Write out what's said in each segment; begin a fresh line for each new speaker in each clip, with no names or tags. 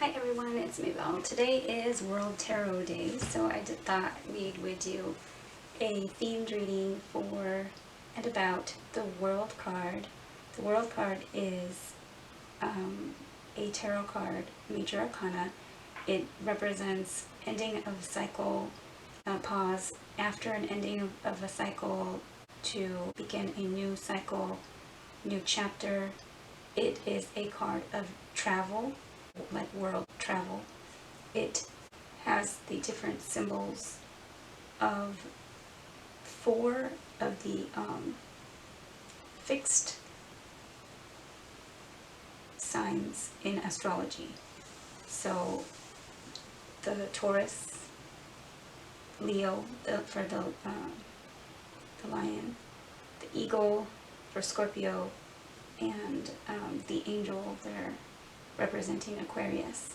Hi everyone, it's Mabel. Today is World Tarot Day, so I thought we would do a themed reading for and about the World card. The World card is a tarot card, Major Arcana. It represents ending of a cycle, pause after an ending of a cycle to begin a new cycle, new chapter. It is a card of travel, like world travel. It has the different symbols of 4 of the fixed signs in astrology. So the Taurus, Leo for the lion, the eagle for Scorpio, and the angel there representing Aquarius.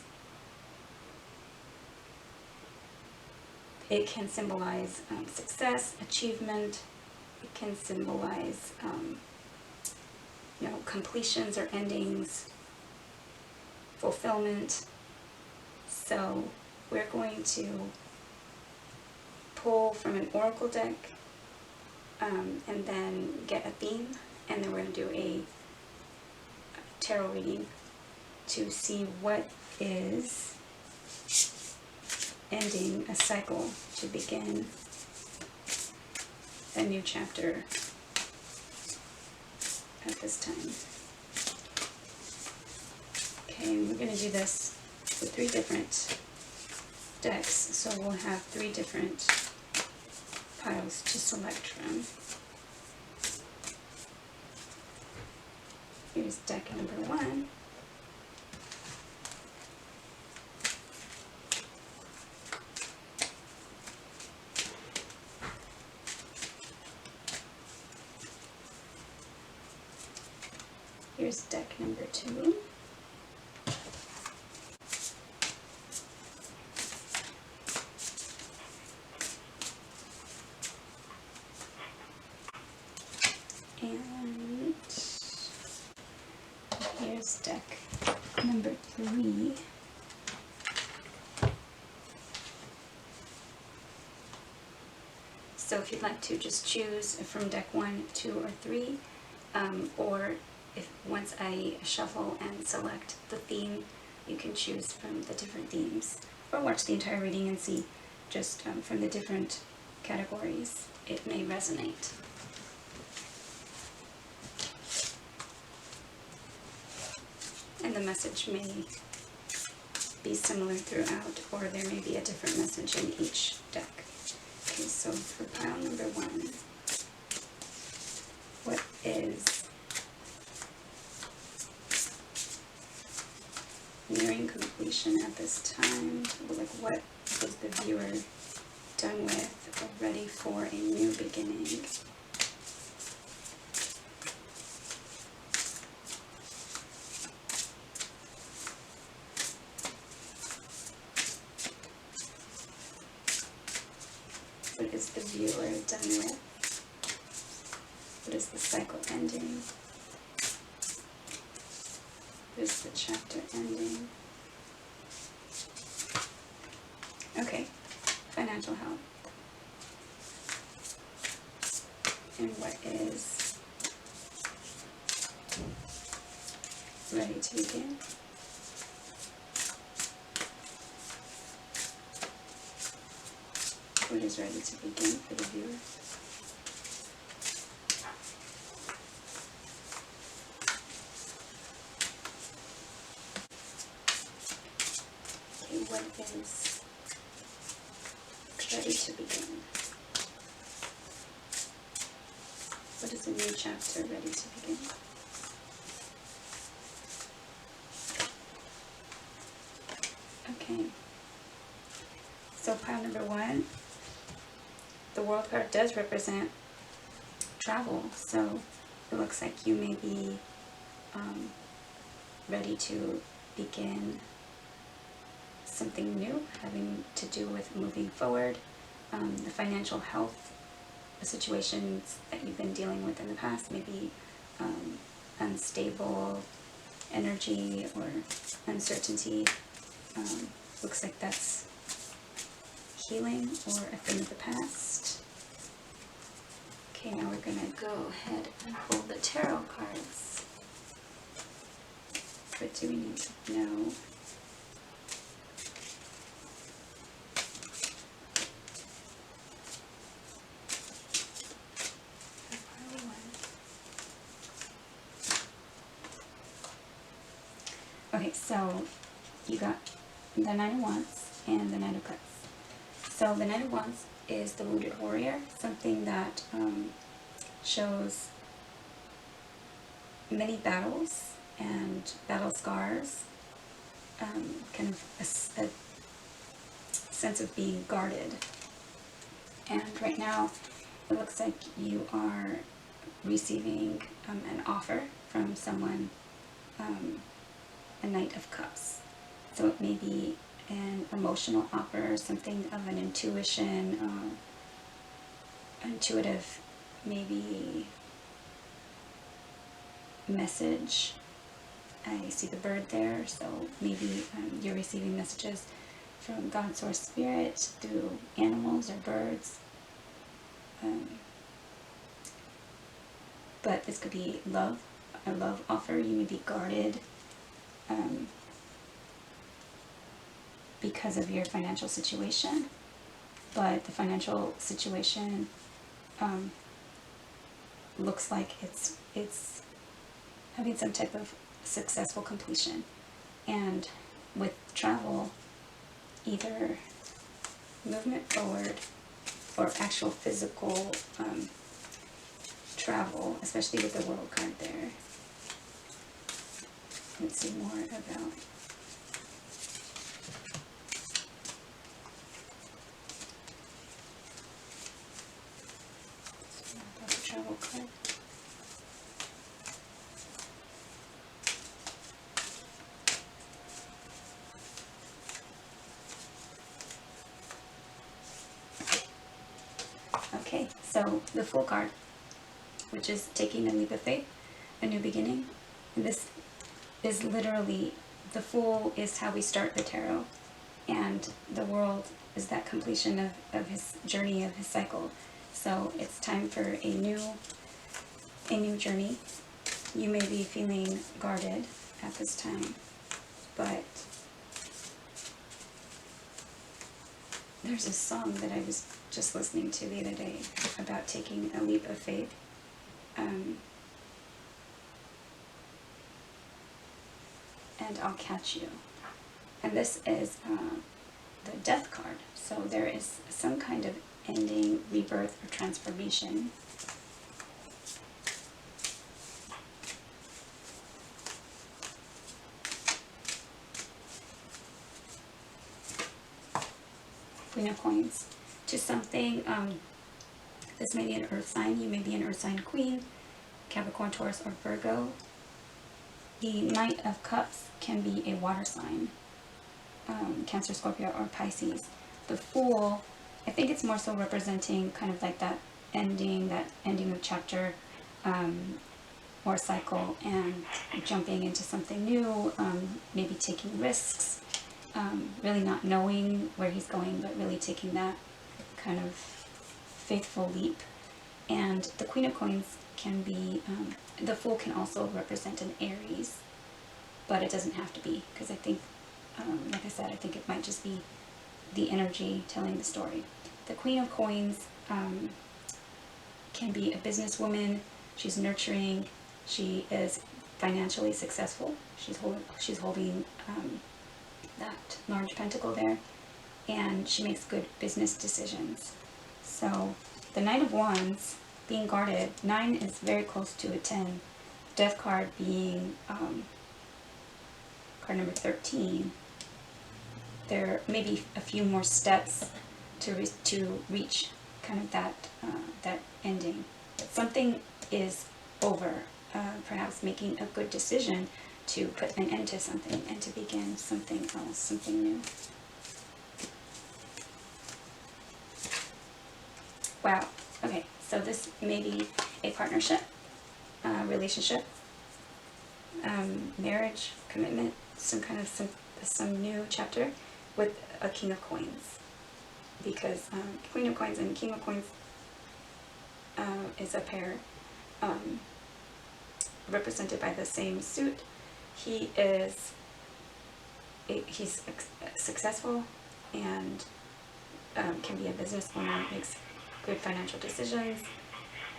It can symbolize success, achievement. It can symbolize completions or endings, fulfillment. So we're going to pull from an oracle deck and then get a theme, and then we're going to do a tarot reading to see what is ending a cycle to begin a new chapter at this time. Okay, and we're going to do this with 3 different decks, so we'll have 3 different piles to select from. Here's deck number 1. Here's deck number 2. And here's deck number 3. So if you'd like to just choose from deck 1, 2, or 3, or if once I shuffle and select the theme, you can choose from the different themes, or watch the entire reading and see just from the different categories it may resonate. And the message may be similar throughout, or there may be a different message in each deck. Okay, so for pile number 1, what is nearing completion at this time? Like, what is the viewer done with or ready for a new beginning? What is the viewer done with? What is the cycle ending? What is the chapter ending? Okay, financial health. And what is ready to begin? What is ready to begin for the viewer? Okay, what is ready to begin? What is a new chapter ready to begin? Okay, so pile number 1, the World card does represent travel, so it looks like you may be ready to begin something new having to do with moving forward. The financial health situations that you've been dealing with in the past, maybe unstable energy or uncertainty, Looks like that's healing or a thing of the past. Okay, now we're going to go ahead and pull the tarot cards. What do we need to know? Okay, so you got the Nine of Wands and the Nine of Cups. So the Nine of Wands is the wounded warrior, something that shows many battles and battle scars, kind of a sense of being guarded. And right now, it looks like you are receiving an offer from someone, a Knight of Cups. So it may be an emotional offer, something of an intuition, intuitive, maybe message. I see the bird there, so maybe you're receiving messages from God, Source, Spirit through animals or birds. But this could be love, a love offer. You may be guarded because of your financial situation, but the financial situation looks like it's having some type of successful completion. And with travel, either movement forward or actual physical travel, especially with the World card there. Let's see more about the travel card. Okay, so the Fool card, which is taking a leap of faith, a new beginning. And this is literally, the Fool is how we start the tarot, and the World is that completion of his journey, of his cycle. So it's time for a new journey. You may be feeling guarded at this time, but there's a song that I was just listening to the other day about taking a leap of faith. And I'll catch you. And this is the Death card. So there is some kind of ending, rebirth, or transformation. Queen of Coins. To something, this may be an earth sign. You may be an earth sign queen, Capricorn, Taurus, or Virgo. The Knight of Cups can be a water sign, Cancer, Scorpio, or Pisces. The Fool, I think it's more so representing kind of like that ending of chapter or cycle, and jumping into something new, maybe taking risks, really not knowing where he's going, but really taking that kind of faithful leap. And the Queen of Coins can be, the Fool can also represent an Aries, but it doesn't have to be, because I think, like I said, I think it might just be the energy telling the story. The Queen of Coins can be a businesswoman. She's nurturing. She is financially successful. She's holding that large pentacle there, and she makes good business decisions. So the Knight of Wands being guarded, 9 is very close to a 10. Death card being card number 13. There may be a few more steps to reach kind of that ending. But something is over, perhaps making a good decision to put an end to something and to begin something else, something new. Wow. Okay, so this may be a partnership, relationship, marriage, commitment, some kind of some new chapter with a King of Coins, because Queen of Coins and King of Coins is a pair represented by the same suit. He's successful and can be a business owner, makes good financial decisions,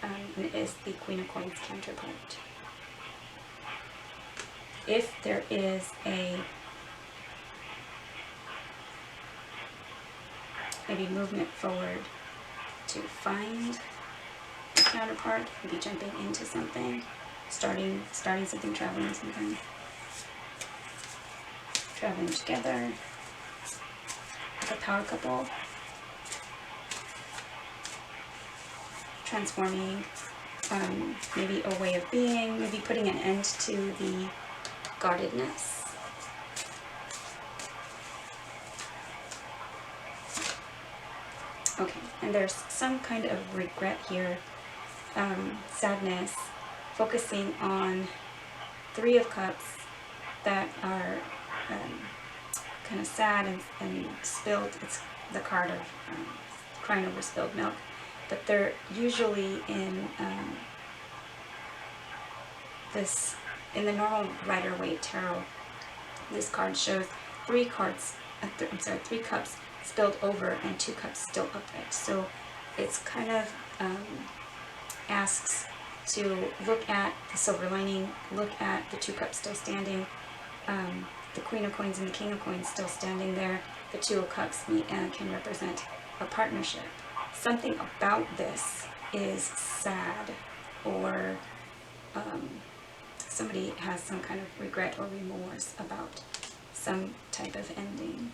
and is the Queen of Coins counterpart. If there is a maybe movement forward to find a counterpart, maybe jumping into something, starting something, traveling something, traveling together, like a power couple, transforming maybe a way of being, maybe putting an end to the guardedness. Okay, and there's some kind of regret here, sadness, focusing on Three of Cups that are kind of sad and spilled. It's the card of crying over spilled milk, but they're usually in in the normal Rider-Waite tarot. This card shows three cups spilled over and 2 cups still upright. So it's kind of asks to look at the silver lining, look at the 2 cups still standing, the Queen of Coins and the King of Coins still standing there. The 2 of Cups can represent a partnership. Something about this is sad, or somebody has some kind of regret or remorse about some type of ending.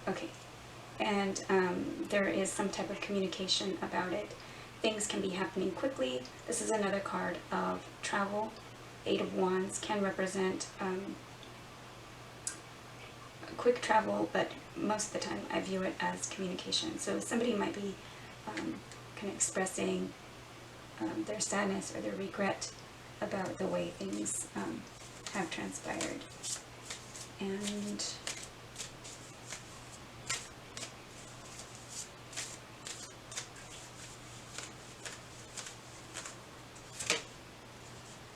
Okay, and there is some type of communication about it. Things can be happening quickly. This is another card of travel. 8 of Wands can represent quick travel, but most of the time I view it as communication. So somebody might be kind of expressing their sadness or their regret about the way things have transpired. And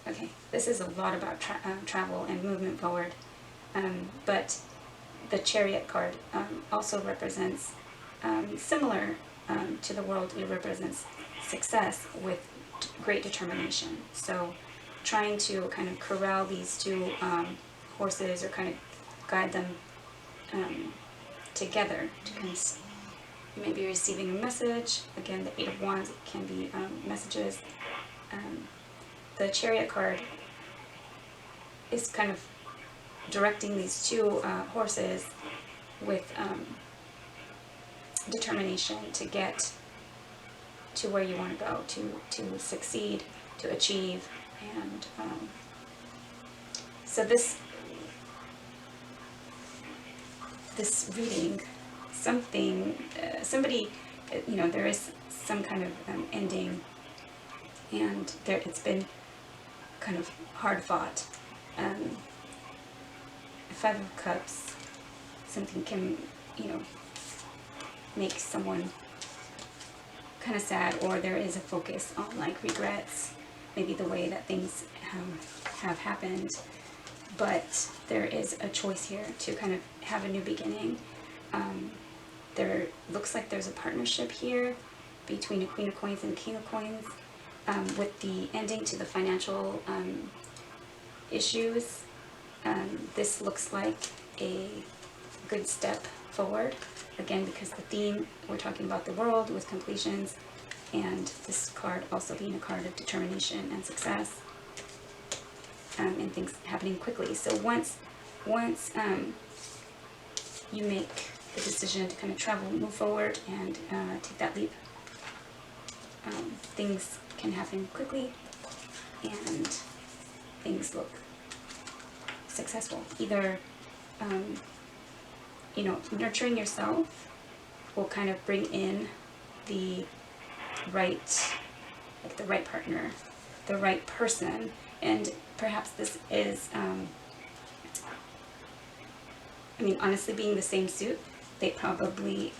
okay, this is a lot about travel and movement forward, but the Chariot card also represents, similar to the World, it represents success with great determination. So trying to kind of corral these 2 horses, or kind of guide them together to kind of maybe receiving a message. Again, the 8 of Wands can be messages. The Chariot card is kind of directing these 2 horses with determination to get to where you want to go, to succeed, to achieve. And so this reading, somebody, there is some kind of ending, and it's been kind of hard fought. 5 of Cups, something can, make someone kind of sad, or there is a focus on like regrets, maybe the way that things have happened. But there is a choice here to kind of have a new beginning. There looks like there's a partnership here between a Queen of Coins and King of Coins, with the ending to the financial issues. This looks like a good step forward, again, because the theme, we're talking about the world with completions, and this card also being a card of determination and success, and things happening quickly. So once you make the decision to kind of travel, move forward, and take that leap, things can happen quickly, and things look successful. Either, you know, nurturing yourself will kind of bring in the right, like the right partner, the right person, and perhaps this is, I mean, honestly, being the same suit, they probably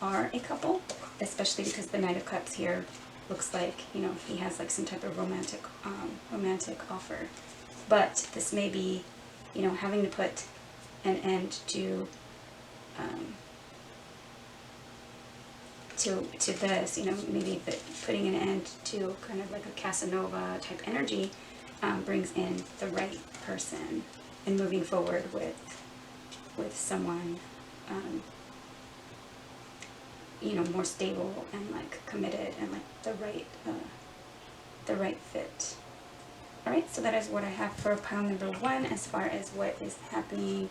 are a couple, especially because the Knight of Cups here looks like, you know, he has like some type of romantic offer. But this may be, you know, having to put an end to this, you know, maybe putting an end to kind of like a Casanova type energy brings in the right person and moving forward with someone, you know, more stable and like committed and like the right fit. All right, so that is what I have for pile number 1 as far as what is happening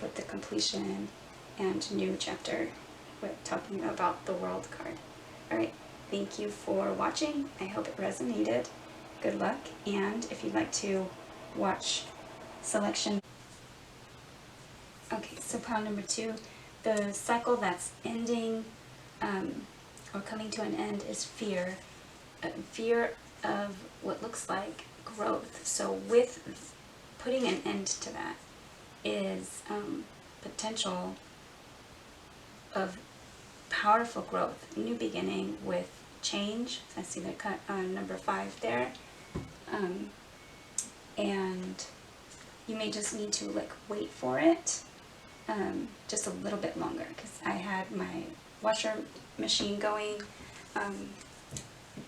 with the completion and new chapter with talking about the World card. All right, thank you for watching. I hope it resonated. Good luck, and if you'd like to watch selection. Okay, so pile number 2, the cycle that's ending or coming to an end is fear. Fear of what looks like growth. So with putting an end to that is potential of powerful growth, new beginning with change. I see the cut on number 5 there. And you may just need to like wait for it just a little bit longer, because I had my washer machine going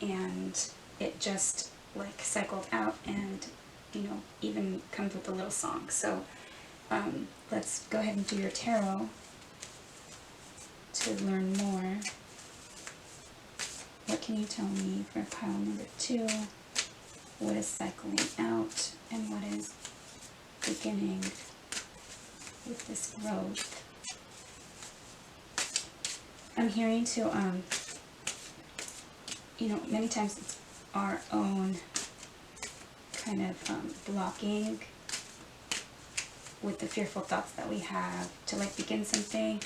and it just like cycled out, and you know, even comes with a little song. So let's go ahead and do your tarot to learn more. What can you tell me for pile number 2? What is cycling out and what is beginning with this growth? I'm hearing to, you know, many times it's our own kind of blocking with the fearful thoughts that we have to like begin something,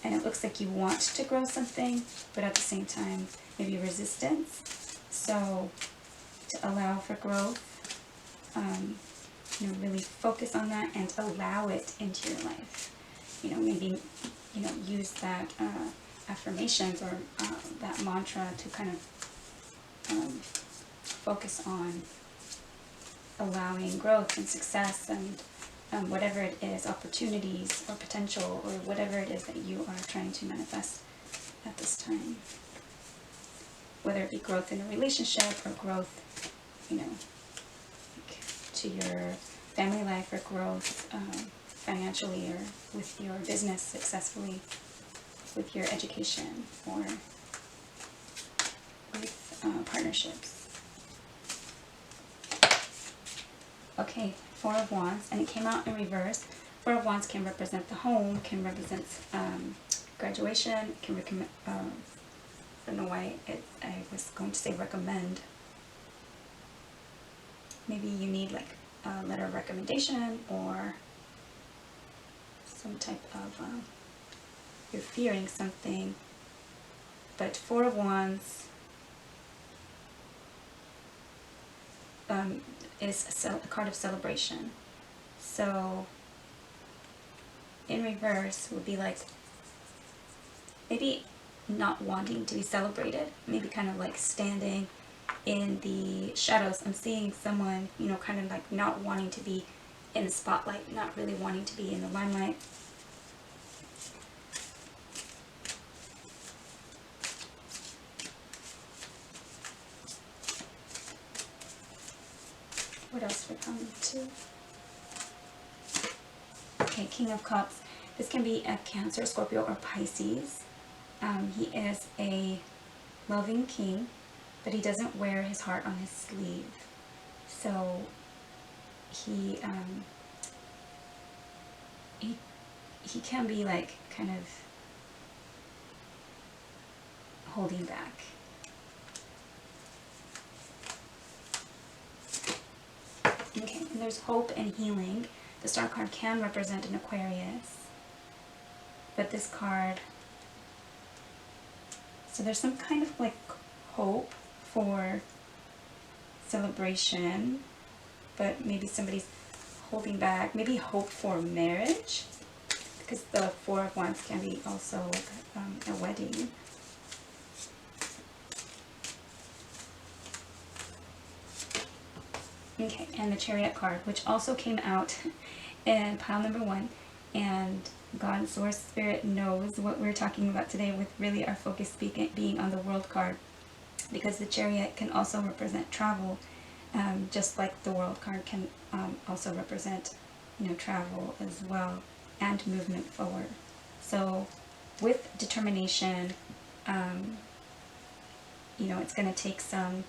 and it looks like you want to grow something, but at the same time maybe resistance. So to allow for growth, you know, really focus on that and allow it into your life. You know, maybe, you know, use that affirmations or that mantra to kind of focus on allowing growth and success and whatever it is, opportunities or potential or whatever it is that you are trying to manifest at this time. Whether it be growth in a relationship or growth, you know, like to your family life, or growth financially, or with your business successfully, with your education, or with partnerships. Okay, 4 of Wands, and it came out in reverse. 4 of Wands can represent the home, can represent graduation, can recommend, I don't know why I was going to say recommend. Maybe you need like a letter of recommendation or some type of, you're fearing something. But 4 of Wands is a card of celebration. So in reverse would be like maybe not wanting to be celebrated, maybe kind of like standing in the shadows. I'm seeing someone, you know, kind of like not wanting to be in the spotlight, not really wanting to be in the limelight. What else for coming to? Okay, King of Cups. This can be a Cancer, Scorpio, or Pisces. He is a loving king, but he doesn't wear his heart on his sleeve. So he can be like kind of holding back. Okay, and there's hope and healing. The Star card can represent an Aquarius, but this card, so there's some kind of like hope for celebration, but maybe somebody's holding back, maybe hope for marriage, because the Four of Wands can be also like a wedding. Okay, and the Chariot card, which also came out in pile number 1, and God, Source, Spirit knows what we're talking about today, with really our focus being on the World card, because the Chariot can also represent travel, just like the World card can also represent, travel as well, and movement forward. So with determination, it's going to take some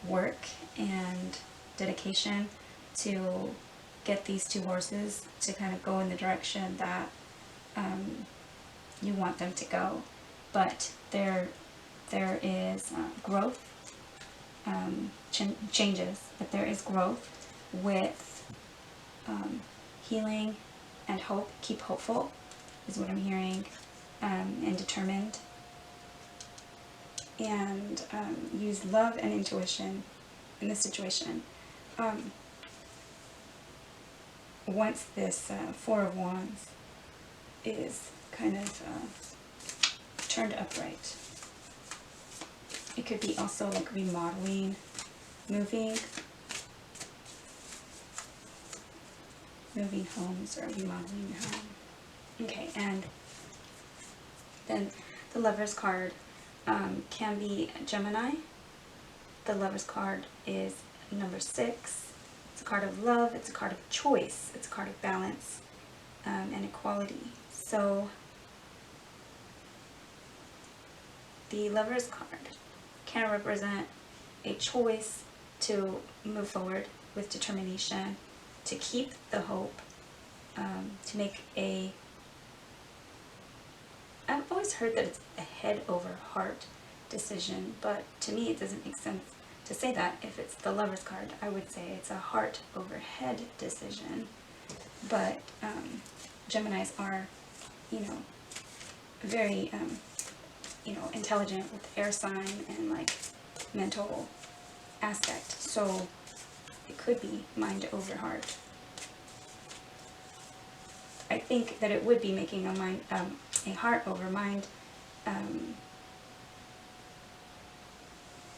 work and dedication to get these two horses to kind of go in the direction that you want them to go. But there is growth, changes, but there is growth with healing and hope. Keep hopeful is what I'm hearing, and determined. And use love and intuition in this situation. Once this Four of Wands is kind of turned upright, it could be also like remodeling, moving homes or remodeling your home. Okay, and then the Lover's card can be Gemini. The Lover's card is number 6. It's a card of love, it's a card of choice, it's a card of balance and equality. So the Lover's card can represent a choice to move forward with determination, to keep the hope, to make a... I've always heard that it's a head over heart decision, but to me it doesn't make sense to say that. If it's the Lover's card, I would say it's a heart over head decision. But Geminis are, very, intelligent with air sign and like mental aspect. So it could be mind over heart. I think that it would be making a heart over mind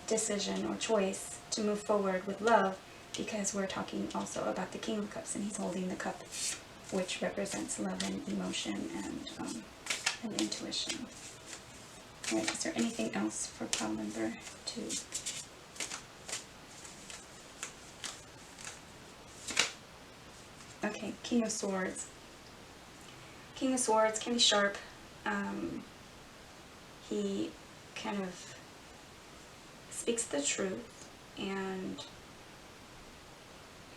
decision or choice to move forward with love, because we're talking also about the King of Cups, and he's holding the cup, which represents love and emotion and intuition. All right, is there anything else for pile number 2? Okay, King of Swords. King of Swords can be sharp. He kind of speaks the truth and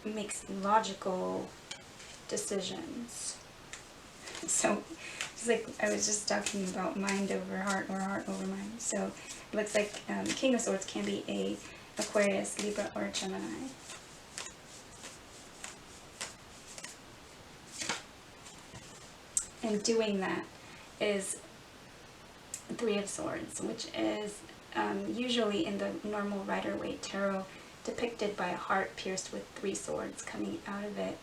makes logical decisions. So, just like I was just talking about mind over heart or heart over mind. So, it looks like King of Swords can be a Aquarius, Libra, or Gemini. And doing that is Three of Swords, which is usually in the normal Rider-Waite tarot depicted by a heart pierced with 3 swords coming out of it,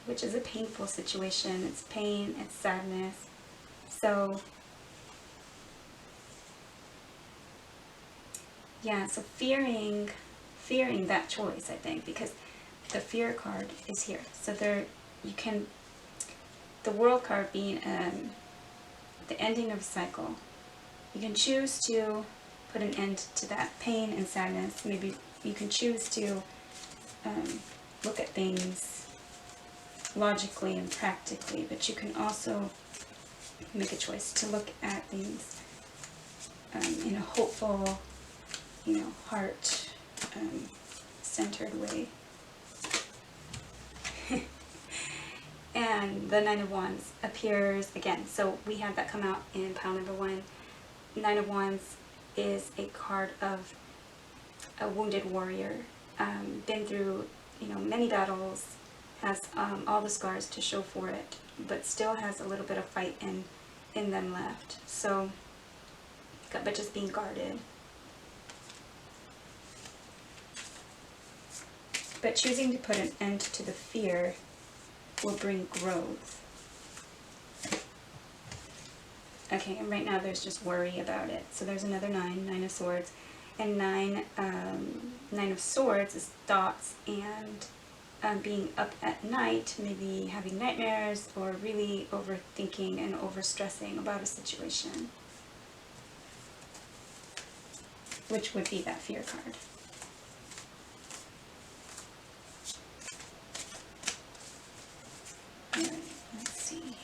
which is a painful situation. It's pain, it's sadness. So yeah, so fearing that choice, I think, because the Fear card is here. So there you can, the World card being the ending of a cycle. You can choose to put an end to that pain and sadness. Maybe you can choose to look at things logically and practically, but you can also make a choice to look at things in a hopeful, heart centered way. And the Nine of Wands appears again. So we had that come out in pile number 1. Nine of Wands is a card of a wounded warrior, been through many battles, has all the scars to show for it, but still has a little bit of fight in them left. So, but just being guarded. But choosing to put an end to the fear will bring growth. Okay, and right now there's just worry about it. So there's another 9, 9 of Swords. And 9 of Swords is thoughts and being up at night, maybe having nightmares or really overthinking and overstressing about a situation, which would be that fear card. All right, let's see.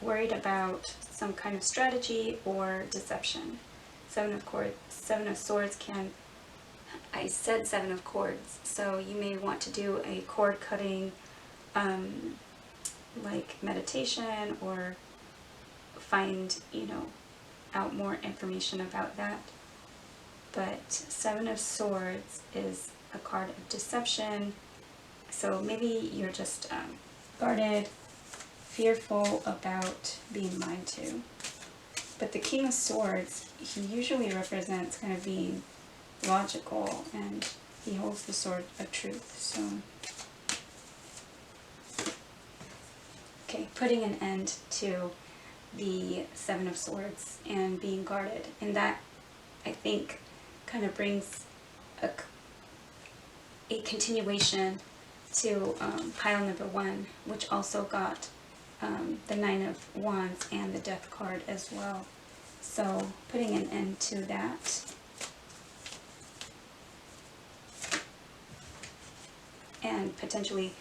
Worried about some kind of strategy or deception. 7 of Swords can, I said 7 of Cords, so you may want to do a cord cutting like meditation, or find out more information about that. But 7 of Swords is a card of deception, so maybe you're just guarded, fearful about being lied to. But the King of Swords, he usually represents kind of being logical, and he holds the sword of truth. So, okay, putting an end to the 7 of Swords and being guarded, and that, I think, kind of brings a continuation to pile number 1, which also got the 9 of Wands and the Death card as well. So putting an end to that. And potentially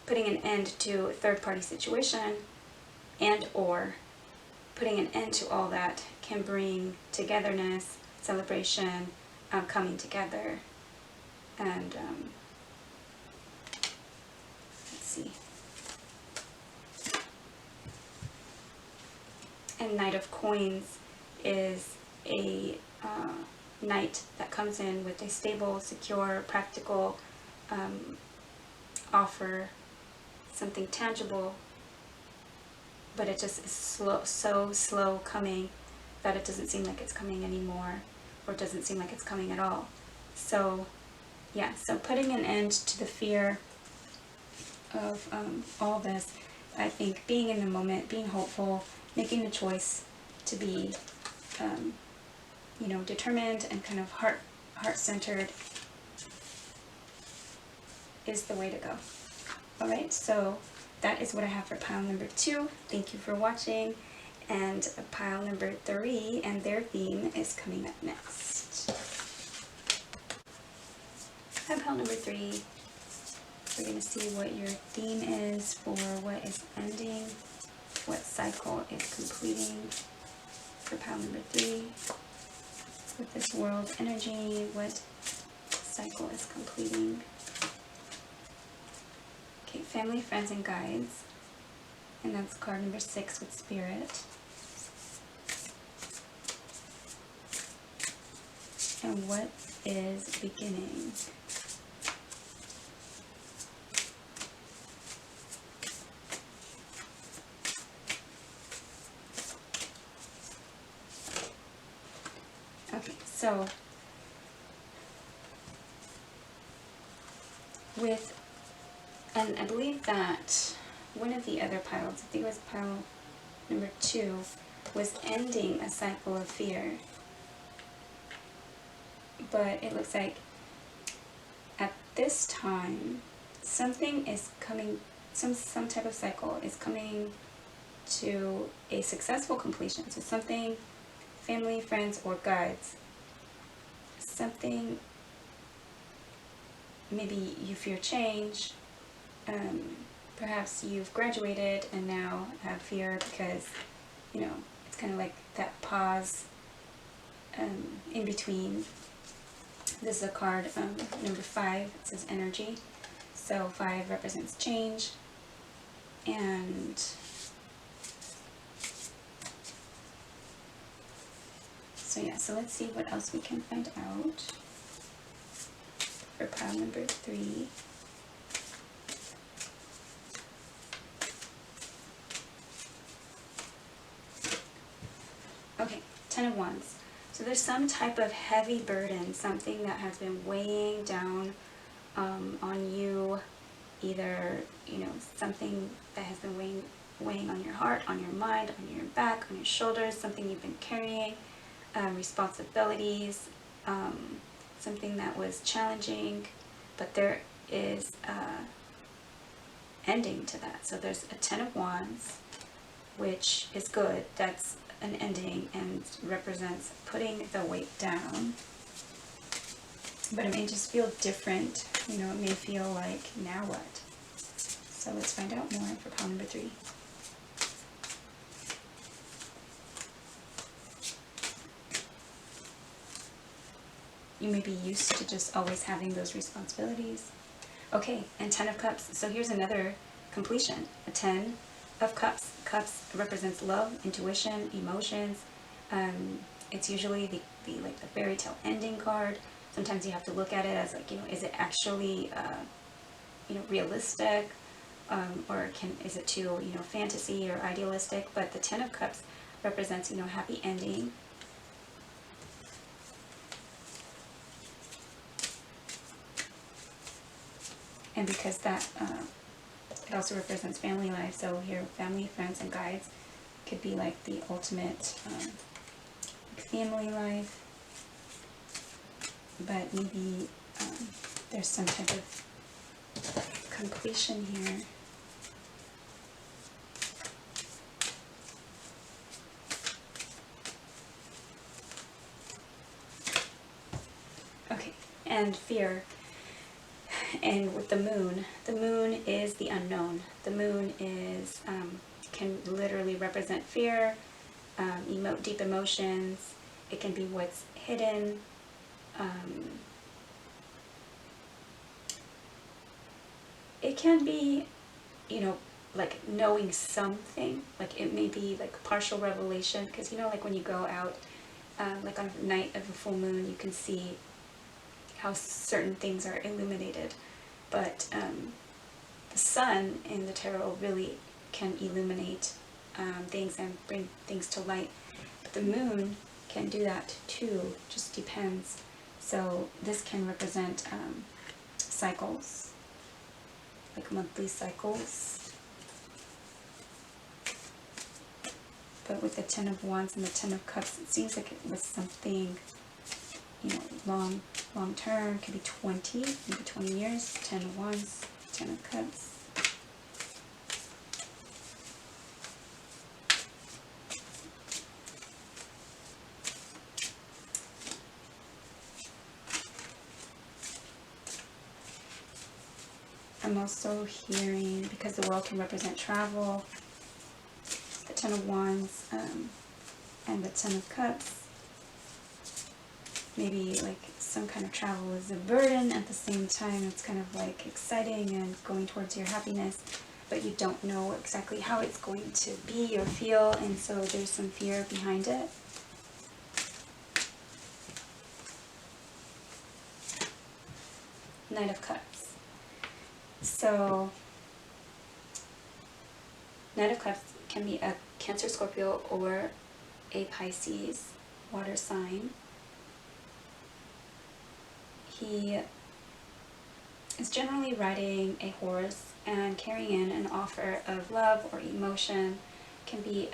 putting an end to a third-party situation, and or putting an end to all that can bring togetherness, celebration, coming together. And let's see. And Knight of Coins is a knight that comes in with a stable, secure, practical offer, something tangible, but it just is so slow coming that it doesn't seem like it's coming anymore, or it doesn't seem like it's coming at all. So yeah, so putting an end to the fear of all this, I think being in the moment, being hopeful, making the choice to be determined and kind of heart-centered is the way to go. Alright, so that is what I have for pile number 2. Thank you for watching, and pile number 3 and their theme is coming up next. Hi, pile number 3. We're going to see what your theme is for what is ending, what cycle is completing for pile number 3. With this world energy, what cycle is completing. Okay, family, friends, and guides. And that's card number 6 with Spirit. And what is beginning? Okay, so and I believe that one of the other piles, I think it was pile number 2, was ending a cycle of fear. But it looks like at this time, something is coming, some type of cycle is coming to a successful completion. So something, family, friends, or guides, something, maybe you fear change, perhaps you've graduated and now have fear because, it's kind of like that pause in between. This is a card, number 5, it says energy. So 5 represents change, and So yeah, so let's see what else we can find out for pile number 3. Okay, 10 of Wands. So there's some type of heavy burden, something that has been weighing down on you, either, you know, something that has been weighing on your heart, on your mind, on your back, on your shoulders, something you've been carrying, responsibilities, something that was challenging, but there is ending to that. So there's a 10 of Wands, which is good. That's an ending and represents putting the weight down. But it may just feel different. You know, it may feel like, now what? So let's find out more for pile number 3. You may be used to just always having those responsibilities. Okay, and 10 of Cups. So here's another completion. A 10 of Cups. Cups represents love, intuition, emotions. It's usually the like the fairy tale ending card. Sometimes you have to look at it as like, you know, is it actually you know, realistic, or is it too, you know, fantasy or idealistic? But the 10 of Cups represents, you know, happy ending. And because that it also represents family life, so here family, friends, and guides could be like the ultimate family life. But maybe there's some type of completion here. Okay, and fear. And with the moon is the unknown. The moon is can literally represent fear, deep emotions. It can be what's hidden. It can be, you know, like knowing something. Like it may be like partial revelation, because you know, like when you go out, like on a night of a full moon, you can see how certain things are illuminated. But the sun in the tarot really can illuminate things and bring things to light. But the moon can do that too, just depends. So this can represent cycles, like monthly cycles. But with the 10 of Wands and the 10 of Cups, it seems like it was something, you know, long term. It could be 20, maybe 20 years. 10 of Wands, 10 of Cups. I'm also hearing, because the world can represent travel, the 10 of Wands and the 10 of Cups. Maybe like some kind of travel is a burden, at the same time it's kind of like exciting and going towards your happiness, but you don't know exactly how it's going to be or feel, and so there's some fear behind it. Knight of Cups. So Knight of Cups can be a Cancer, Scorpio, or a Pisces water sign. He is generally riding a horse and carrying in an offer of love or emotion. Can be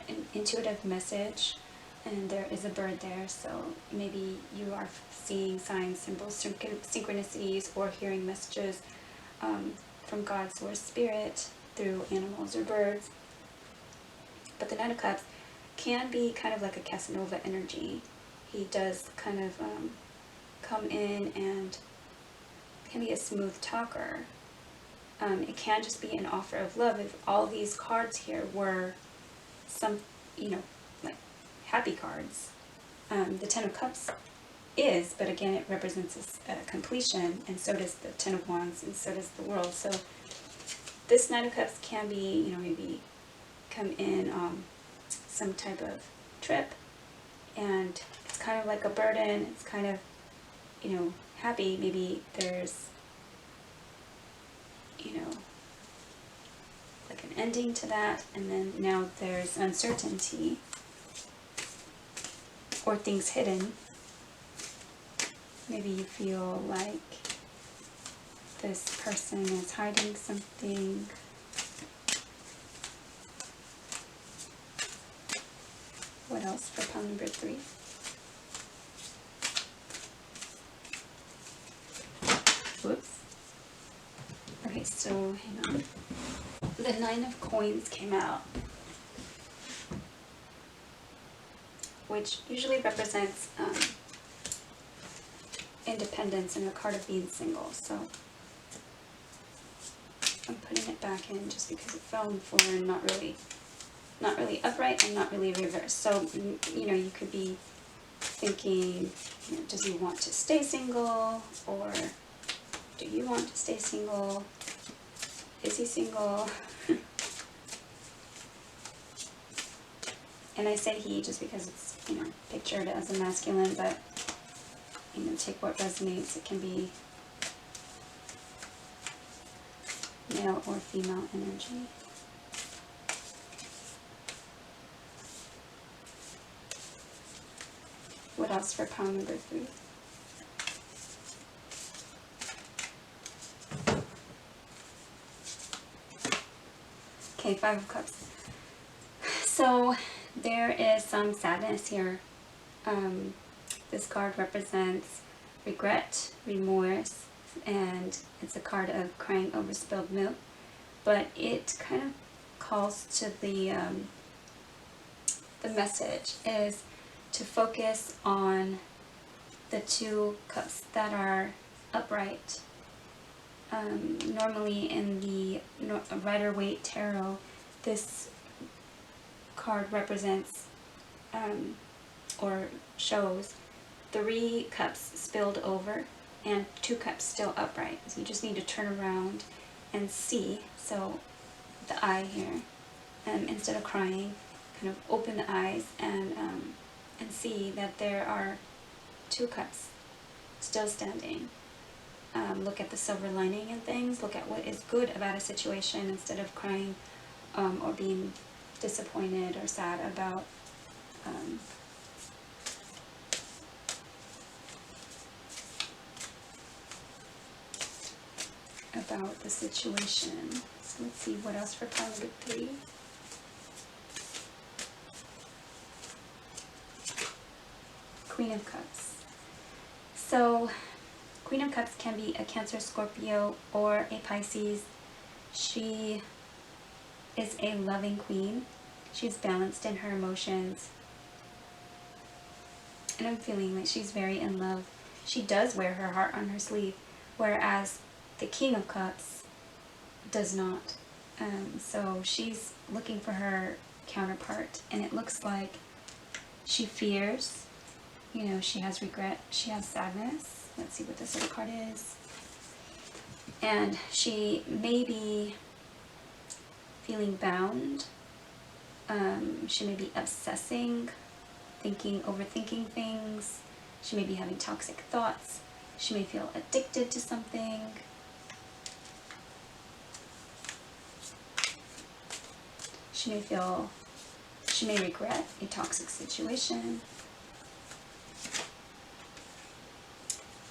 an intuitive message, and there is a bird there, so maybe you are seeing signs, symbols, synchronicities, or hearing messages from God, source, spirit, through animals or birds. But the Knight of Cups can be kind of like a Casanova energy. He does kind of come in and can be a smooth talker. It can just be an offer of love. If all these cards here were some, you know, like happy cards, the 10 of Cups is, but again, it represents a completion, and so does the 10 of Wands, and so does the World. So this Knight of Cups can be, you know, maybe come in some type of trip, and it's kind of like a burden. It's kind of, you know, happy. Maybe there's, you know, like an ending to that, and then now there's uncertainty or things hidden. Maybe you feel like this person is hiding something. What else for pile number 3? Whoops. Okay, so hang on. The 9 of Coins came out, which usually represents independence and a card of being single. So I'm putting it back in just because it fell on the floor and not really upright and not really reversed. So, you know, you could be thinking, you know, does he want to stay single, or do you want to stay single? Is he single? And I say he just because it's, you know, pictured as a masculine, but, you know, take what resonates. It can be male or female energy. What else for pile number 3? Okay, 5 of Cups. So there is some sadness here. This card represents regret, remorse, and it's a card of crying over spilled milk. But it kind of calls to the message is to focus on the 2 cups that are upright. Normally in the Rider-Waite Tarot, this card represents or shows 3 cups spilled over and 2 cups still upright. So you just need to turn around and see. So the eye here, instead of crying, kind of open the eyes and see that there are 2 cups still standing. Look at the silver lining in things. Look at what is good about a situation instead of crying or being disappointed or sad about the situation. So let's see what else for pile number 3. Queen of Cups. So Queen of Cups can be a Cancer, Scorpio, or a Pisces. She is a loving queen. She's balanced in her emotions. And I'm feeling like she's very in love. She does wear her heart on her sleeve, whereas the King of Cups does not. So she's looking for her counterpart, and it looks like she fears, you know, she has regret, she has sadness. Let's see what this other card is. And she may be feeling bound. She may be obsessing, overthinking things. She may be having toxic thoughts. She may feel addicted to something. She may regret a toxic situation.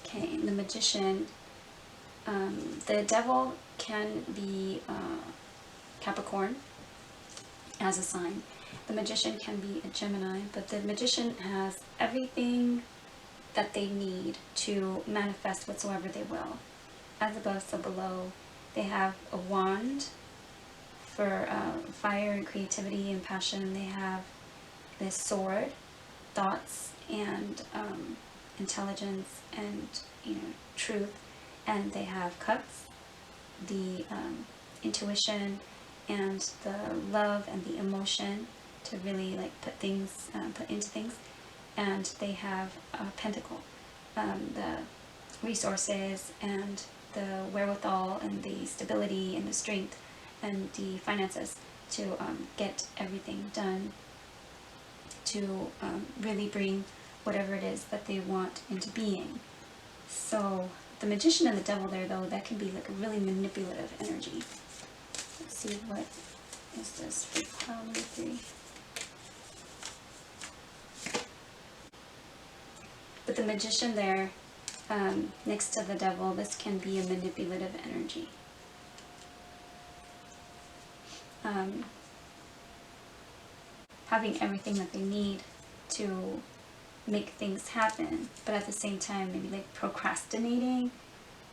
Okay, the Magician. The Devil can be Capricorn as a sign. The Magician can be a Gemini, but the Magician has everything that they need to manifest whatsoever they will. As above, so below. They have a wand for fire and creativity and passion. They have this sword, thoughts and intelligence and, you know, truth. And they have cups, the intuition and the love and the emotion to really like put into things. And they have a pentacle, the resources and the wherewithal and the stability and the strength and the finances to get everything done, to really bring whatever it is that they want into being. So the Magician and the Devil there, though, that can be like a really manipulative energy. Let's see, what is this for pile number 3? But the Magician there, next to the Devil, this can be a manipulative energy. Having everything that they need to make things happen, but at the same time maybe like procrastinating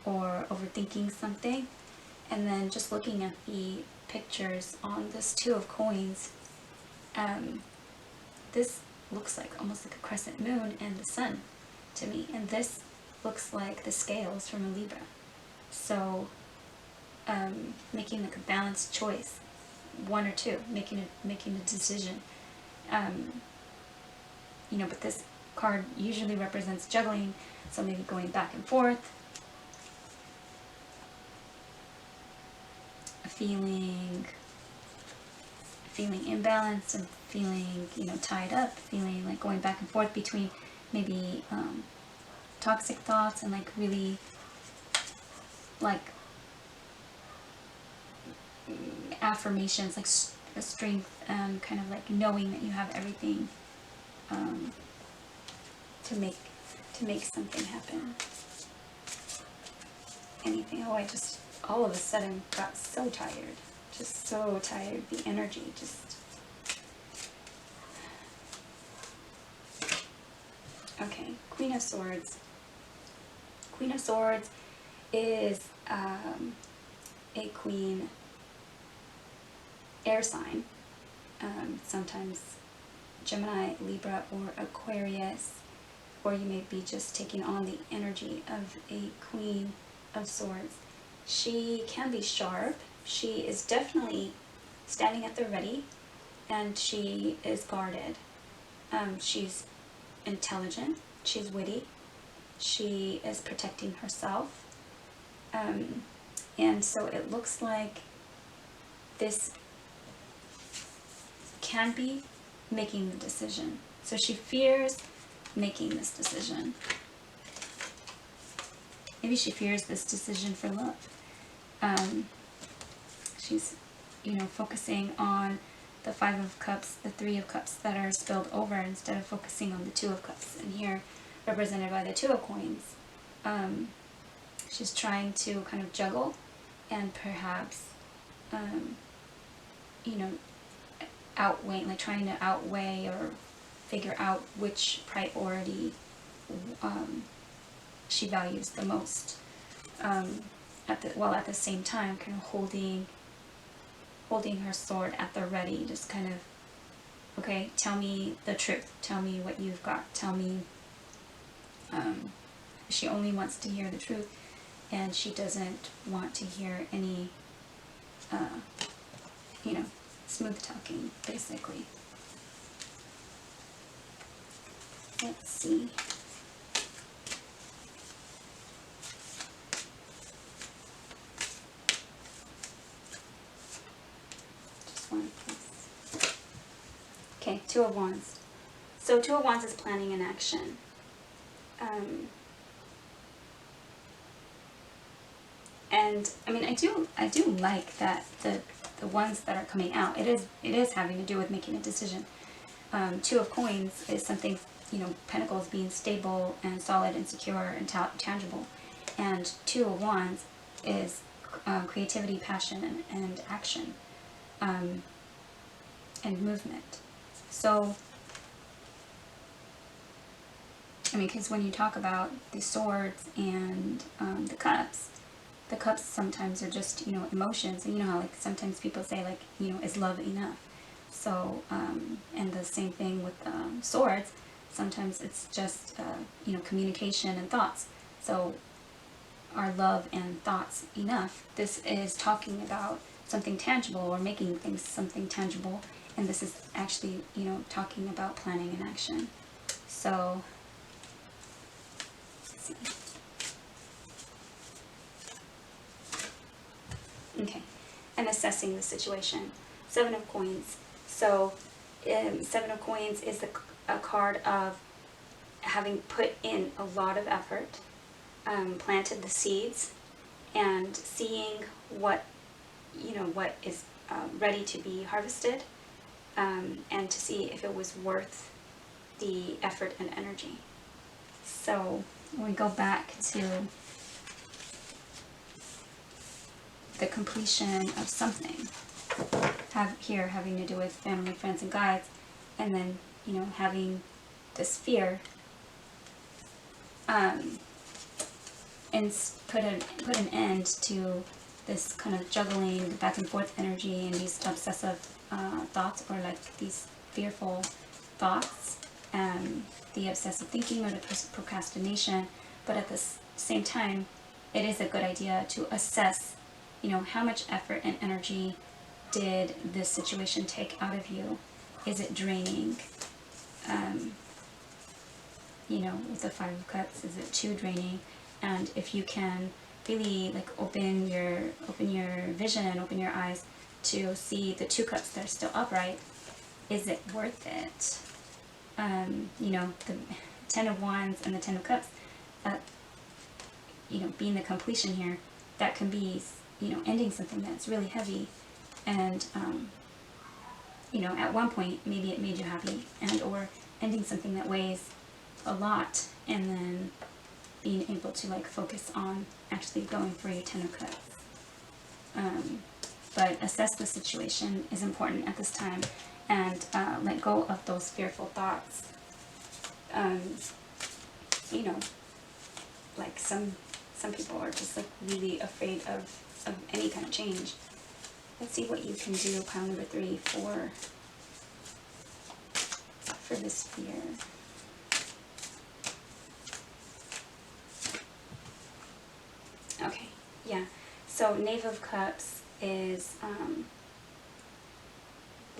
or overthinking something. And then just looking at the pictures on this 2 of coins, this looks like almost like a crescent moon and the sun to me, and this looks like the scales from a Libra. So making like a balanced choice, 1 or 2, making a decision. You know, but this card usually represents juggling, so maybe going back and forth, feeling imbalanced and feeling, you know, tied up, feeling like going back and forth between maybe toxic thoughts and like really like affirmations, like a strength, kind of like knowing that you have everything to make something happen. Anything. Oh, I just all of a sudden got so tired, just so tired. The energy just. Okay, Queen of Swords. Queen of Swords is a queen air sign, sometimes Gemini, Libra, or Aquarius, or you may be just taking on the energy of a Queen of Swords. She can be sharp. She is definitely standing at the ready, and she is guarded. She's intelligent. She's witty. She is protecting herself. And so it looks like this can be making the decision. So she fears making this decision. Maybe she fears this decision for love. She's, you know, focusing on the 5 of Cups, the 3 of Cups that are spilled over instead of focusing on the 2 of Cups. And here, represented by the 2 of Coins, she's trying to kind of juggle and perhaps, you know, outweigh, like trying to outweigh or figure out which priority she values the most. While at the same time kind of holding her sword at the ready, just kind of, okay, tell me the truth, tell me what you've got, tell me. She only wants to hear the truth, and she doesn't want to hear any, you know, smooth talking, basically. Let's see. Just one, please. Okay, 2 of Wands. So 2 of Wands is planning an action. And I mean, I do like that the ones that are coming out, it is having to do with making a decision. 2 of Coins is something, you know, Pentacles being stable and solid and secure and tangible, and 2 of Wands is creativity, passion, and action, and movement. So, I mean, because when you talk about the swords and the cups sometimes are just, you know, emotions. And you know how, like, sometimes people say, like, you know, is love enough? So, and the same thing with swords. Sometimes it's just, you know, communication and thoughts. So, are love and thoughts enough? This is talking about something tangible, or making things something tangible. And this is actually, you know, talking about planning and action. So, let's see. Okay, and assessing the situation. 7 of Coins. So, 7 of Coins is a card of having put in a lot of effort, planted the seeds, and seeing what what is ready to be harvested, and to see if it was worth the effort and energy. So when we go back to the completion of something, having to do with family, friends, and guides, and then having this fear, and put an end to this kind of juggling back and forth energy and these obsessive thoughts, or like these fearful thoughts, the obsessive thinking or the procrastination. But at the same time, it is a good idea to assess, how much effort and energy did this situation take out of you? Is it draining? With the Five of Cups, is it too draining? And if you can really like open your vision, open your eyes to see the Two Cups that are still upright, is it worth it? The Ten of Wands and the Ten of Cups, being the completion here, that can be, ending something that's really heavy. And, at one point, maybe it made you happy, and or ending something that weighs a lot, and then being able to like focus on actually going for your Ten of Cups. But assess the situation is important at this time, and let go of those fearful thoughts. Like some people are just like really afraid of any kind of change. Let's see what you can do, pile number 3, for this fear. Okay, yeah. So Knave of Cups is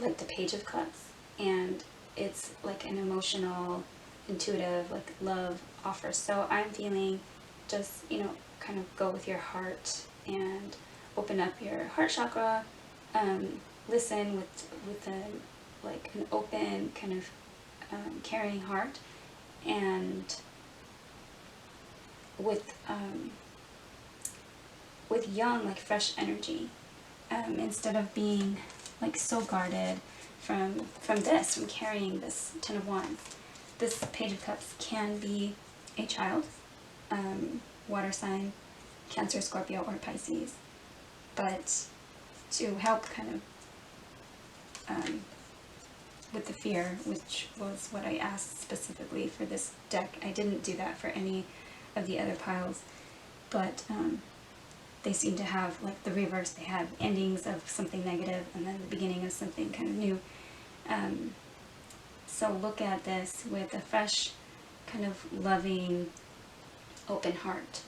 like the Page of Cups, and it's like an emotional, intuitive, like love offer. So I'm feeling just, kind of go with your heart and open up your heart chakra. Listen with an open kind of caring heart, and with young, like fresh energy, instead of being like so guarded from carrying this Ten of Wands. This Page of Cups can be a child, water sign, Cancer, Scorpio, or Pisces. But to help kind of with the fear, which was what I asked specifically for this deck. I didn't do that for any of the other piles, but they seem to have like the reverse. They have endings of something negative and then the beginning of something kind of new. So look at this with a fresh, kind of loving, open heart,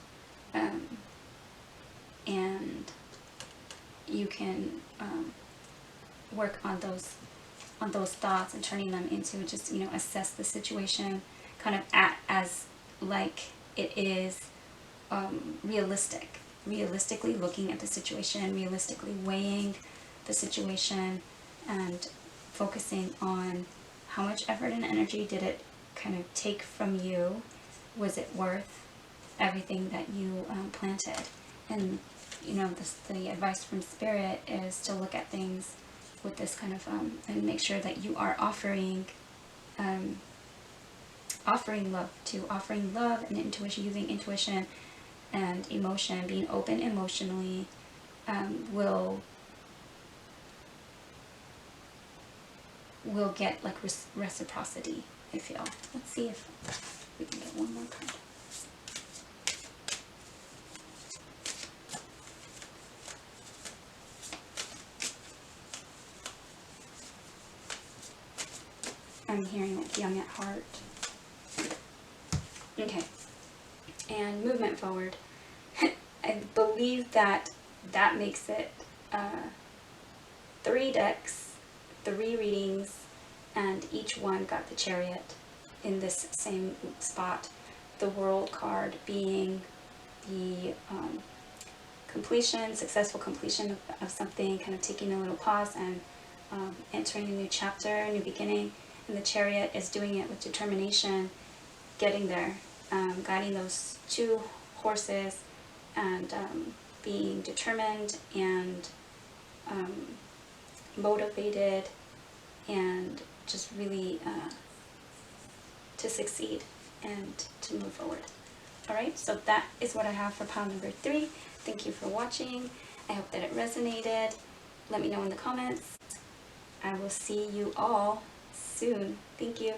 and you can work on those thoughts and turning them into just, assess the situation kind of as like it is, realistically looking at the situation, realistically weighing the situation, and focusing on how much effort and energy did it kind of take from you. Was it worth everything that you planted? And the advice from Spirit is to look at things with this kind of and make sure that you are offering love and intuition, using intuition and emotion, being open emotionally, will get like reciprocity, I feel. Let's see if we can get one more card. I'm hearing like young at heart. Okay. And movement forward. I believe that makes it 3 decks, 3 readings, and each one got the Chariot in this same spot. The World card being the successful completion of something, kind of taking a little pause and entering a new chapter, a new beginning. And the Chariot is doing it with determination getting there, guiding those 2 horses, and being determined and motivated, and just really to succeed and to move forward. Alright, so that is what I have for pile number 3. Thank you for watching. I hope that it resonated. Let me know in the comments. I will see you all soon. Thank you.